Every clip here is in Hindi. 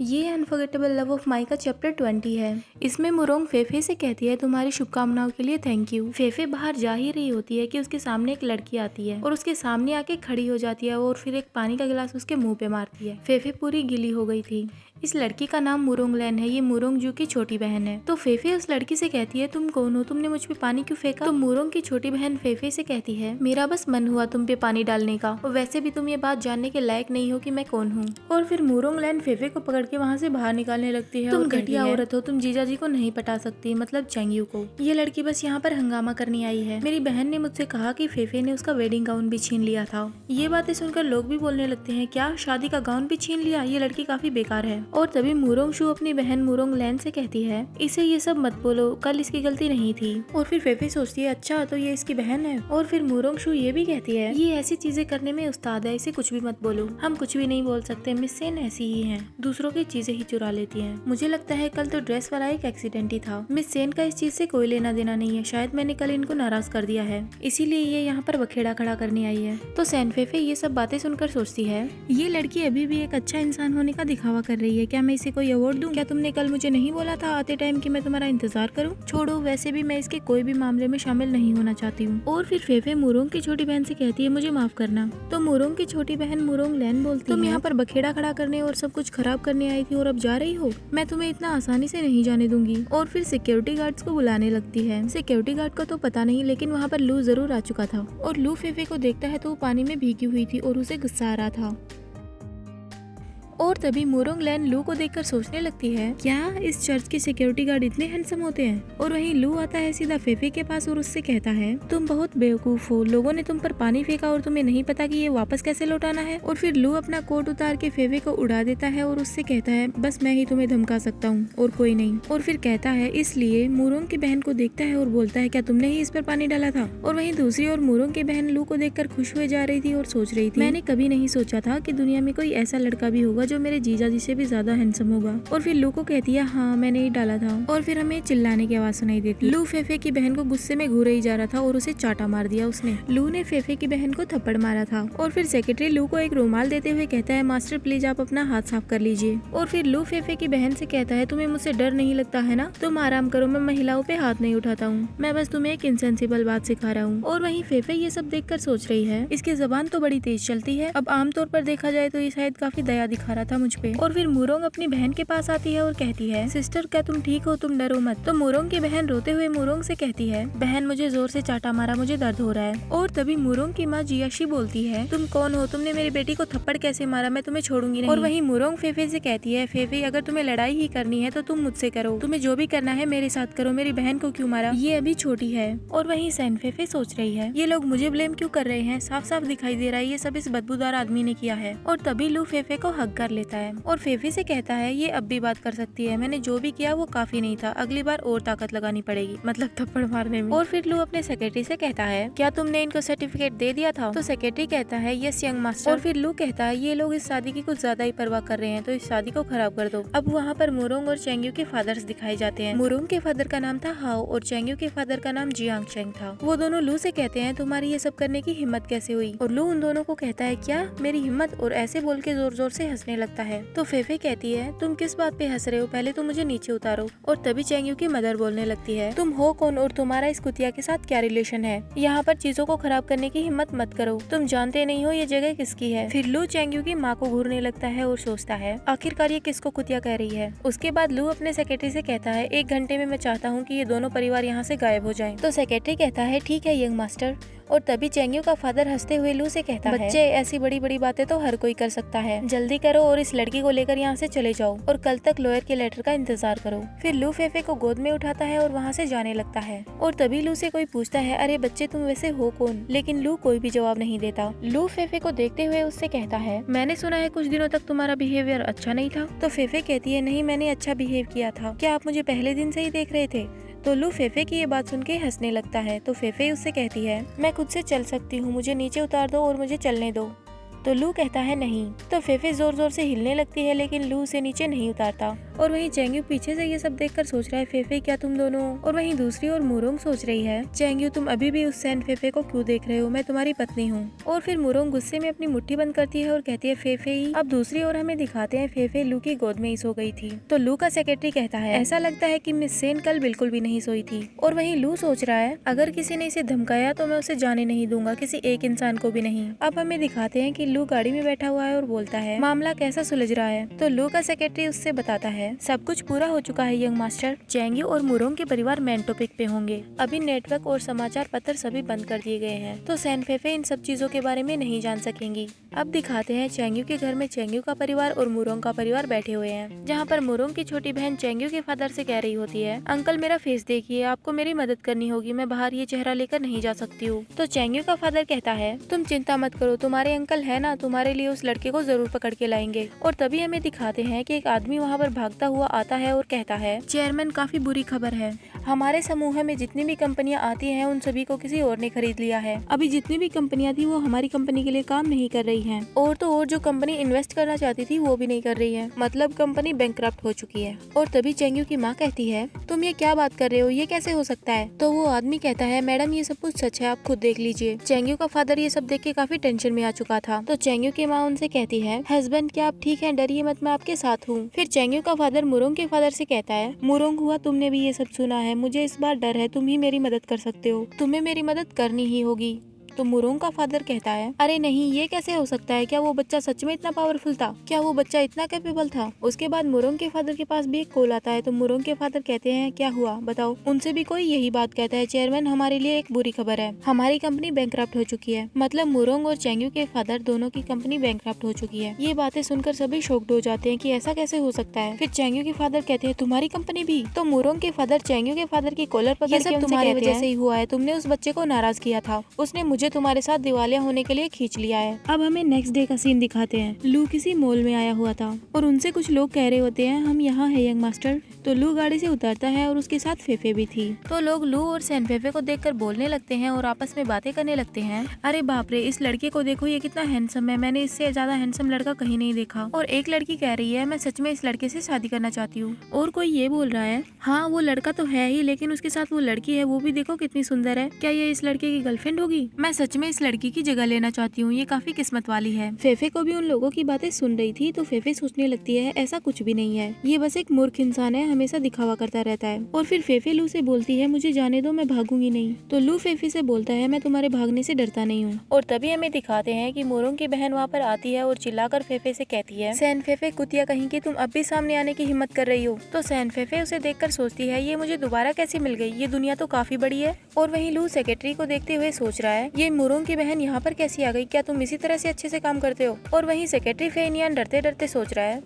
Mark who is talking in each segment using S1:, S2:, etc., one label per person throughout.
S1: ये अनफॉरगेटेबल लव ऑफ माई का चैप्टर 20 है। इसमें मुरोंग फेफे से कहती है तुम्हारी शुभकामनाओं के लिए थैंक यू। फेफे बाहर जा ही रही होती है कि उसके सामने एक लड़की आती है और उसके सामने आके खड़ी हो जाती है और फिर एक पानी का गिलास उसके मुंह पे मारती है। फेफे पूरी गिली हो गई थी। इस लड़की का नाम मुरोंग लैन है। ये मुरोंग जू की छोटी बहन है। तो फेफे उस लड़की से कहती है तुम कौन हो, तुमने मुझ पे पानी क्यों फेंका। तो मुरोंग की छोटी बहन फेफे से कहती है मेरा बस मन हुआ तुम पे पानी डालने का, और वैसे भी तुम ये बात जानने के लायक नहीं हो कि मैं कौन हूँ। और फिर मुरोंग लैन फेफे को पकड़ के वहाँ से बाहर निकालने लगती है। तुम घटिया औरत हो, तुम जीजा जी को नहीं पटा सकती, मतलब चेंगयू को। ये लड़की बस यहाँ पर हंगामा करने आई है। मेरी बहन ने मुझसे कहा कि फेफे ने उसका वेडिंग गाउन भी छीन लिया था। ये बातें सुनकर लोग भी बोलने लगते हैं क्या शादी का गाउन भी छीन लिया, ये लड़की काफी बेकार है। और तभी मुरोंग शू अपनी बहन मुरोंग लैन से कहती है इसे ये सब मत बोलो, कल इसकी गलती नहीं थी। और फिर फेफे सोचती है अच्छा तो ये इसकी बहन है। और फिर मुरोंग शू ये भी कहती है ये ऐसी चीजें करने में उस्ताद है, इसे कुछ भी मत बोलो। हम कुछ भी नहीं बोल सकते, मिस सेन ऐसी ही है, दूसरों की चीजें ही चुरा लेती है। मुझे लगता है कल तो ड्रेस वाला एक एक्सीडेंट ही था। मिस सेन का इस चीज से कोई लेना देना नहीं है, शायद मैंने कल इनको नाराज कर दिया है, इसीलिए ये यहाँ पर बखेड़ा खड़ा करने आई है। तो सैन फेफे ये सब बातें सुनकर सोचती है ये लड़की अभी भी एक अच्छा इंसान होने का दिखावा कर रही है, क्या मैं इसे कोई अवार्ड दूं? क्या तुमने कल मुझे नहीं बोला था आते टाइम कि मैं तुम्हारा इंतजार करूं? छोड़ो, वैसे भी मैं इसके कोई भी मामले में शामिल नहीं होना चाहती हूँ। और फिर फेफे मुरोंग की छोटी बहन से कहती है मुझे माफ करना। तो मुरोंग की छोटी बहन मुरोंग लैन बोलती तुम यहाँ पर बखेड़ा खड़ा करने और सब कुछ खराब करने आई थी और अब जा रही हो, मैं तुम्हें इतना आसानी से नहीं जाने दूंगी। और फिर सिक्योरिटी गार्ड्स को बुलाने लगती है। सिक्योरिटी गार्ड को तो पता नहीं, लेकिन वहाँ पर लू जरूर आ चुका था। और लू फेफे को देखता है तो वो पानी में भीगी हुई थी और उसे गुस्सा आ रहा था। और तभी मुरोंग लैन लू को देखकर सोचने लगती है क्या इस चर्च के सिक्योरिटी गार्ड इतने हैंडसम होते हैं। और वहीं लू आता है सीधा फेफे के पास और उससे कहता है तुम बहुत बेवकूफ हो, लोगों ने तुम पर पानी फेंका और तुम्हें नहीं पता कि ये वापस कैसे लौटाना है। और फिर लू अपना कोट उतार के फेफे को उड़ा देता है और उससे कहता है बस मैं ही तुम्हें धमका सकता हूँ और कोई नहीं। और फिर कहता है इसलिए मुरोंग की बहन को देखता है और बोलता है क्या तुमने ही इस पर पानी डाला था। और वहीं दूसरी ओर मुरोंग की बहन लू को देखकर खुश हुए जा रही थी और सोच रही थी मैंने कभी नहीं सोचा था कि दुनिया में कोई ऐसा लड़का भी होगा जो मेरे जीजा जी से भी ज्यादा हैंडसम होगा। और फिर लू को कहती है हाँ मैंने ही डाला था। और फिर हमें चिल्लाने की आवाज सुनाई देती। लू फेफे की बहन को गुस्से में घूर ही जा रहा था और उसे चाटा मार दिया उसने। लू ने फेफे की बहन को थप्पड़ मारा था। और फिर सेक्रेटरी लू को एक रुमाल देते हुए कहता है मास्टर प्लीज आप अपना हाथ साफ कर लीजिए। और फिर लू फेफे की बहन से कहता है तुम्हें मुझसे डर नहीं लगता है ना, तुम आराम करो, मैं महिलाओं पे हाथ नहीं उठाता हूँ, मैं बस तुम्हें एक इनसेंसिबल बात सिखा रहा हूँ। और वहीं फेफे ये सब देखकर सोच रही है इसकी जबान तो बड़ी तेज चलती है। अब आमतौर पर देखा जाए तो ये शायद काफी दया दिखा रहा था मुझ पे। और फिर मुरोंग अपनी बहन के पास आती है और कहती है सिस्टर क्या तुम ठीक हो, तुम डरो मत। तो मुरोंग की बहन रोते हुए मुरोंग से कहती है बहन मुझे जोर से चाटा मारा, मुझे दर्द हो रहा है। और तभी मुरोंग की माँ जियाशी बोलती है तुम कौन हो, तुमने मेरी बेटी को थप्पड़ कैसे मारा, मैं तुम्हें छोड़ूंगी नहीं। और वहीं मुरोंग फेफे से कहती है फेफे अगर तुम्हें लड़ाई ही करनी है तो तुम मुझसे करो, तुम्हें जो भी करना है मेरे साथ करो, मेरी बहन को क्यों मारा, ये अभी छोटी है। और वहीं सैन फेफे सोच रही है ये लोग मुझे ब्लेम क्यों कर रहे हैं, साफ साफ दिखाई दे रहा है ये सब इस बदबूदार आदमी ने किया है। और तभी लू फेफे को हक कर लेता है और फेफे से कहता है ये अब भी बात कर सकती है, मैंने जो भी किया वो काफी नहीं था, अगली बार और ताकत लगानी पड़ेगी, मतलब थप्पड़ मारने में। और फिर लू अपने सेक्रेटरी से कहता है क्या तुमने इनको सर्टिफिकेट दे दिया था। तो सेक्रेटरी कहता है यस यंग मास्टर। और फिर लू कहता है ये लोग इस शादी की कुछ ज्यादा ही परवाह कर रहे हैं तो इस शादी को खराब कर दो। अब वहाँ पर मुरोंग और चेंगयू के फादर्स दिखाए जाते हैं। मुरोंग के फादर का नाम था हाओ और चेंगयू के फादर का नाम जियांग चेंग था। वो दोनों लू से कहते हैं तुम्हारी ये सब करने की हिम्मत कैसे हुई। और लू उन दोनों को कहता है क्या मेरी हिम्मत, और ऐसे बोल के जोर जोर से हंसने लगता है। तो फेफे कहती है तुम किस बात पे हंस रहे हो, पहले तुम मुझे नीचे उतारो। और तभी चेंगयू की मदर बोलने लगती है तुम हो कौन और तुम्हारा इस कुतिया के साथ क्या रिलेशन है, यहाँ पर चीजों को खराब करने की हिम्मत मत करो, तुम जानते नहीं हो ये जगह किसकी है। फिर लू चेंगयू की माँ को घूरने लगता है और सोचता है आखिरकार ये किसको कुतिया कह रही है। उसके बाद लू अपने सेक्रेटरी से कहता है 1 घंटे में मैं चाहता हूँ कि ये दोनों परिवार यहाँ से गायब हो जाएं। तो सेक्रेटरी कहता है ठीक है यंग मास्टर। और तभी चेंगयू का फादर हंसते हुए लू से कहता है बच्चे ऐसी बड़ी बड़ी बातें तो हर कोई कर सकता है, जल्दी करो और इस लड़की को लेकर यहाँ से चले जाओ और कल तक लॉयर के लेटर का इंतजार करो। फिर लू फेफे को गोद में उठाता है और वहाँ से जाने लगता है। और तभी लू से कोई पूछता है अरे बच्चे तुम वैसे हो कौन, लेकिन लू कोई भी जवाब नहीं देता। लू फेफे को देखते हुए उससे कहता है मैंने सुना है कुछ दिनों तक तुम्हारा बिहेवियर अच्छा नहीं था। तो फेफे कहती है नहीं मैंने अच्छा बिहेव किया था, क्या आप मुझे पहले दिन से ही देख रहे थे। तो लू फेफे की ये बात सुन के हंसने लगता है। तो फेफे उससे कहती है मैं खुद से चल सकती हूँ, मुझे नीचे उतार दो और मुझे चलने दो। तो लू कहता है नहीं। तो फेफे जोर जोर से हिलने लगती है लेकिन लू उसे नीचे नहीं उतारता। और वहीं चेंग्यू पीछे से ये सब देखकर सोच रहा है फेफे क्या तुम दोनों। और वहीं दूसरी ओर मुरोंग सोच रही है चेंग्यू तुम अभी भी उस सैन फेफे को क्यों देख रहे हो, मैं तुम्हारी पत्नी हूँ। और फिर मुरोंग गुस्से में अपनी मुट्ठी बंद करती है और कहती है फेफे ही। अब दूसरी ओर हमें दिखाते हैं फेफे लू की गोद में ही सो गई थी। तो लू का सेक्रेटरी कहता है ऐसा लगता है कि मिस सेन कल बिल्कुल भी नहीं सोई थी। और वहीं लू सोच रहा है अगर किसी ने इसे धमकाया तो मैं उसे जाने नहीं दूंगा, किसी एक इंसान को भी नहीं। अब हमें दिखाते हैं कि लू गाड़ी में बैठा हुआ है और बोलता है मामला कैसा सुलझ रहा है। तो लू का सेक्रेटरी उससे बताता है सब कुछ पूरा हो चुका है यंग मास्टर, चेंग्यू और मुरोंग के परिवार मेन टॉपिक पे होंगे। अभी नेटवर्क और समाचार पत्र सभी बंद कर दिए गए हैं तो सैन फेफे इन सब चीजों के बारे में नहीं जान सकेंगी। अब दिखाते हैं चेंग्यू के घर में चेंग्यू का परिवार और मुरोंग का परिवार बैठे हुए हैं, जहाँ पर मुरोंग की छोटी बहन चेंग्यू के फादर से कह रही होती है अंकल मेरा फेस देखिए, आपको मेरी मदद करनी होगी, मैं बाहर ये चेहरा लेकर नहीं जा सकती हूँ। तो चेंग्यू का फादर कहता है तुम चिंता मत करो, तुम्हारे अंकल है ना, तुम्हारे लिए उस लड़के को जरूर पकड़ के लाएंगे। और तभी हमें दिखाते हैं कि एक आदमी वहाँ पर भागता हुआ आता है और कहता है चेयरमैन काफी बुरी खबर है, हमारे समूह में जितनी भी कंपनियां आती हैं उन सभी को किसी और ने खरीद लिया है। अभी जितनी भी कंपनियां थी वो हमारी कंपनी के लिए काम नहीं कर रही हैं। और तो और जो कंपनी इन्वेस्ट करना चाहती थी वो भी नहीं कर रही है, मतलब कंपनी बैंकक्रप्ट हो चुकी है। और तभी चेंग्यू की माँ कहती है तुम ये क्या बात कर रहे हो, ये कैसे हो सकता है। तो वो आदमी कहता है मैडम ये सब कुछ सच है, आप खुद देख लीजिए। चेंग्यू का फादर ये सब देख के काफी टेंशन में आ चुका था। तो चेंग्यू की माँ उनसे कहती है हस्बैंड क्या आप ठीक है, डरिए मत, मैं आपके साथ हूँ। फिर चेंग्यू का फादर मुरोंग के फादर से कहता है मुरोंग हुआ तुमने भी ये सब सुना है, मुझे इस बार डर है, तुम ही मेरी मदद कर सकते हो, तुम्हें मेरी मदद करनी ही होगी। तो मुरोंग का फादर कहता है अरे नहीं ये कैसे हो सकता है, क्या वो बच्चा सच में इतना पावरफुल था, क्या वो बच्चा इतना कैपेबल था। उसके बाद मुरोंग के फादर के पास भी एक कॉल आता है। तो मुरोंग के फादर कहते हैं क्या हुआ बताओ। उनसे भी कोई यही बात कहता है चेयरमैन हमारे लिए एक बुरी खबर है, हमारी कंपनी बैंकक्रप्ट हो चुकी है। मतलब मुरोंग और चेंग्यू के फादर दोनों की कंपनी बैंकक्रप्ट हो चुकी है। ये बातें सुनकर सभी शॉक्ड हो जाते हैं कि ऐसा कैसे हो सकता है। फिर चेंग्यू के फादर कहते हैं तुम्हारी कंपनी भी। तो मुरोंग के फादर चेंग्यू के फादर की कॉलर पकड़ के तुम्हारी वजह से ही हुआ है, तुमने उस बच्चे को नाराज किया था, उसने मुझे तुम्हारे साथ दिवालिया होने के लिए खींच लिया है। अब हमें नेक्स्ट डे का सीन दिखाते हैं। लू किसी मॉल में आया हुआ था और उनसे कुछ लोग कह रहे होते हैं हम यहाँ है यंग मास्टर। तो लू गाड़ी से उतरता है और उसके साथ फेफे भी थी। तो लोग लू और सैन फेफे को देखकर बोलने लगते हैं और आपस में बातें करने लगते हैं अरे बाप रे इस लड़के को देखो, ये कितना हैंडसम है, मैंने इससे ज्यादा हैंडसम लड़का कहीं नहीं देखा। और एक लड़की कह रही है मैं सच में इस लड़के से शादी करना चाहती हूँ। और कोई ये बोल रहा है हाँ वो लड़का तो है ही, लेकिन उसके साथ वो लड़की है, वो भी देखो कितनी सुंदर है, क्या ये इस लड़के की गर्लफ्रेंड होगी। मैं सच में इस लड़की की जगह लेना चाहती हूँ, ये काफी किस्मत वाली है। फेफे को भी उन लोगों की बातें सुन रही थी तो फेफे सोचने लगती है ऐसा कुछ भी नहीं है, ये बस एक मूर्ख इंसान है, हमेशा दिखावा करता रहता है। और फिर फेफे लू से बोलती है मुझे जाने दो, मैं भागूंगी नहीं। तो लू फेफे से बोलता है मैं तुम्हारे भागने से डरता नहीं हूँ। और तभी हमें दिखाते हैं कि मुरोंग की बहन वहाँ पर आती है और चिल्लाकर फेफे से कहती है सैन फेफे कुतिया कहीं की, तुम अब भी सामने आने की हिम्मत कर रही हो। तो सैन फेफे उसे देखकर सोचती है ये मुझे दोबारा कैसे मिल गई, ये दुनिया तो काफी बड़ी है। और वहीं लू सेक्रेटरी को देखते हुए सोच रहा है ये मुरोंग की बहन यहाँ पर कैसी आ गई, क्या तुम इसी तरह से अच्छे से काम करते हो। और वहीं सेक्रेटरी फेनियान डरते डरते सोच रहा है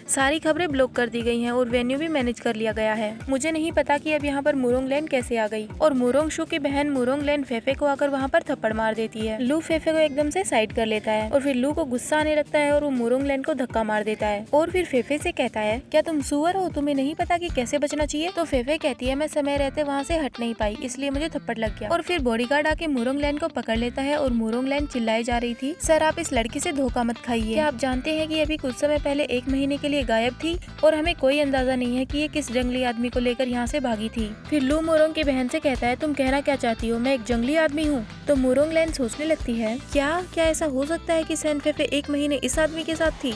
S1: सारी खबरें ब्लॉक कर दी गई हैं और वेन्यू भी मैनेज कर लिया गया है, मुझे नहीं पता कि अब यहाँ पर मुरोंग लैन कैसे आ गई। और मुरोंग शू की बहन मुरोंग लैन फेफे को आकर वहाँ पर थप्पड़ मार देती है। लू फेफे को एकदम से साइड कर लेता है और फिर लू को गुस्सा आने लगता है और वो मुरोंग लैन को धक्का मार देता है। और फिर फेफे से कहता है क्या तुम सुअर हो, तुम्हें नहीं पता कि कैसे बचना चाहिए। तो फेफे कहती है मैं समय रहते वहाँ से हट नहीं पाई, इसलिए मुझे थप्पड़ लग गया। और फिर बॉडीगार्ड आके मुरोंग लैन को पकड़ लेता है और मुरोंग लैन चिल्लाई जा रही थी सर आप इस लड़की से धोखा मत खाइए, क्या आप जानते हैं कि अभी कुछ समय पहले 1 महीने के लिए गायब थी और हमें कोई अंदाजा नहीं है कि ये किस जंगली आदमी को लेकर यहाँ से भागी थी। फिर लू मुरोंग की बहन से कहता है तुम कहना क्या चाहती हो, मैं एक जंगली आदमी हूँ। तो मुरोंग लैन सोचने लगती है क्या ऐसा हो सकता है कि सैन फेफे 1 महीने इस आदमी के साथ थी।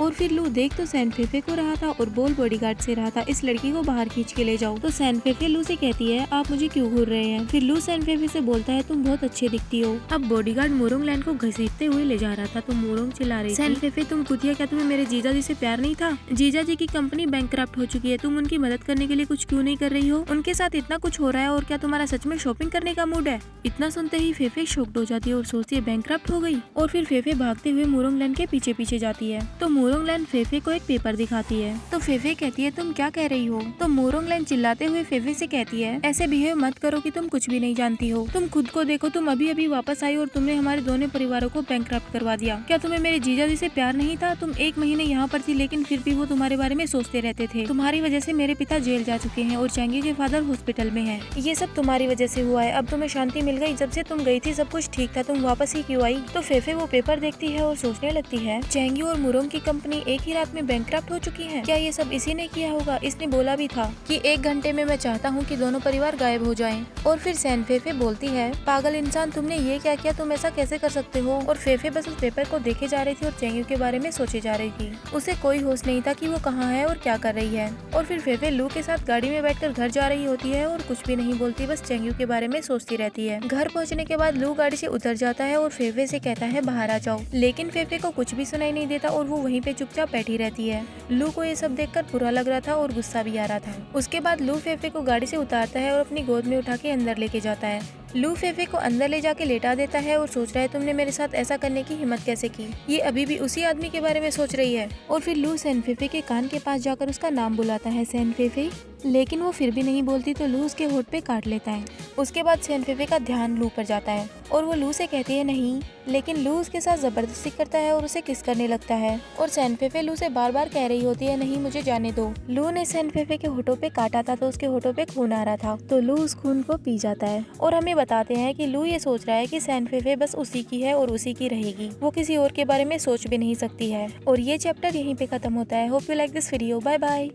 S1: और फिर लू देख तो सैन फेफे को रहा था और बोल बॉडीगार्ड से रहा था इस लड़की को बाहर खींच के ले जाओ। तो सैन फेफे लू से कहती है आप मुझे क्यों घूर रहे हैं। फिर लू सैन फेफे से बोलता है तुम बहुत अच्छे दिखती हो। अब बॉडीगार्ड मुरोंग लैन को घसीटते हुए ले जा रहा था तो मुरोंग चिल्ला रही सैन फेफे तुम कुतिया, क्या तुम्हें मेरे जीजा जी से प्यार नहीं था, जीजा जी की कंपनी बैंकक्रप्ट हो चुकी है, तुम उनकी मदद करने के लिए कुछ क्यों नहीं कर रही हो, उनके साथ इतना कुछ हो रहा है और क्या तुम्हारा सच में शॉपिंग करने का मूड है। इतना सुनते ही फेफे शॉक्ड हो जाती है और सोचती है बैंकक्रप्ट हो गई। और फिर फेफे भागते हुए मुरोंग लैन के पीछे पीछे जाती है। तो मोरोंगलैंड फेफे को एक पेपर दिखाती है। तो फेफे कहती है तुम क्या कह रही हो? तो मोरोंगलैंड चिल्लाते हुए फेफे से कहती है ऐसे बिहेव मत करो कि तुम कुछ भी नहीं जानती हो। तुम खुद को देखो, तुम अभी अभी वापस आई और तुमने हमारे दोनों परिवारों को बैंकक्रप्ट करवा दिया। क्या तुम्हें मेरे जीजा जी से प्यार नहीं था? तुम 1 महीने यहाँ पर थी लेकिन फिर भी वो तुम्हारे बारे में सोचते रहते थे। तुम्हारी वजह से मेरे पिता जेल जा चुके हैं और चैंगी के फादर हॉस्पिटल में हैं। ये सब तुम्हारी वजह से हुआ है। अब तुम्हें शांति मिल गई? जब से तुम गई थी सब कुछ ठीक था, तुम वापस ही क्यों आई? तो फेफे वो पेपर देखती है और सोचने लगती है चैंगी और मुरोंग की कंपनी एक ही रात में बैंकक्रप्ट हो चुकी है। क्या ये सब इसी ने किया होगा? इसने बोला भी था कि 1 घंटे में मैं चाहता हूँ कि दोनों परिवार गायब हो जाएं। और फिर सैन फेफे बोलती है पागल इंसान, तुमने ये क्या किया? तुम ऐसा कैसे कर सकते हो? और फेफे बस उस पेपर को देखे जा रही थी और चैंगी के बारे में सोचे जा रही थी। उसे कोई होश नहीं था कि वो कहाँ है और क्या कर रही है। और फिर फेफे लू के साथ गाड़ी में बैठकर घर जा रही होती है और कुछ भी नहीं बोलती, बस चैंगी के बारे में सोचती रहती है। घर पहुँचने के बाद लू गाड़ी से उतर जाता है और फेफे से कहता है बाहर आ जाओ, लेकिन फेफे को कुछ भी सुनाई नहीं देता और वो वहीं पे चुपचाप बैठी रहती है। लू को ये सब देखकर बुरा लग रहा था और गुस्सा भी आ रहा था। उसके बाद लू फेफे को गाड़ी से उतारता है और अपनी गोद में उठा के अंदर लेके जाता है। लू फेफे को अंदर ले जाके लेटा देता है और सोच रहा है तुमने मेरे साथ ऐसा करने की हिम्मत कैसे की? ये अभी भी उसी आदमी के बारे में सोच रही है। और फिर लू सैन फेफे के कान के पास जाकर उसका नाम बुलाता है, सैन फेफे, लेकिन वो फिर भी नहीं बोलती तो लू उसके होठ पे काट लेता है। उसके बाद सैन फेफे का ध्यान लू पर जाता है और वो लू से कहती है नहीं, लेकिन लू उसके साथ जबरदस्ती करता है और उसे किस करने लगता है। और सैन फेफे लू से बार बार कह रही होती है नहीं मुझे जाने दो। लू ने सैन फेफे के होठों पे काटा था तो उसके होठों पे खून आ रहा था, तो लू उस खून को पी जाता है। और हमें बताते हैं कि लू ये सोच रहा है कि सैन फेफे बस उसी की है और उसी की रहेगी, वो किसी और के बारे में सोच भी नहीं सकती है। और ये चैप्टर यहीं पे खत्म होता है। Hope you like this video. Bye bye.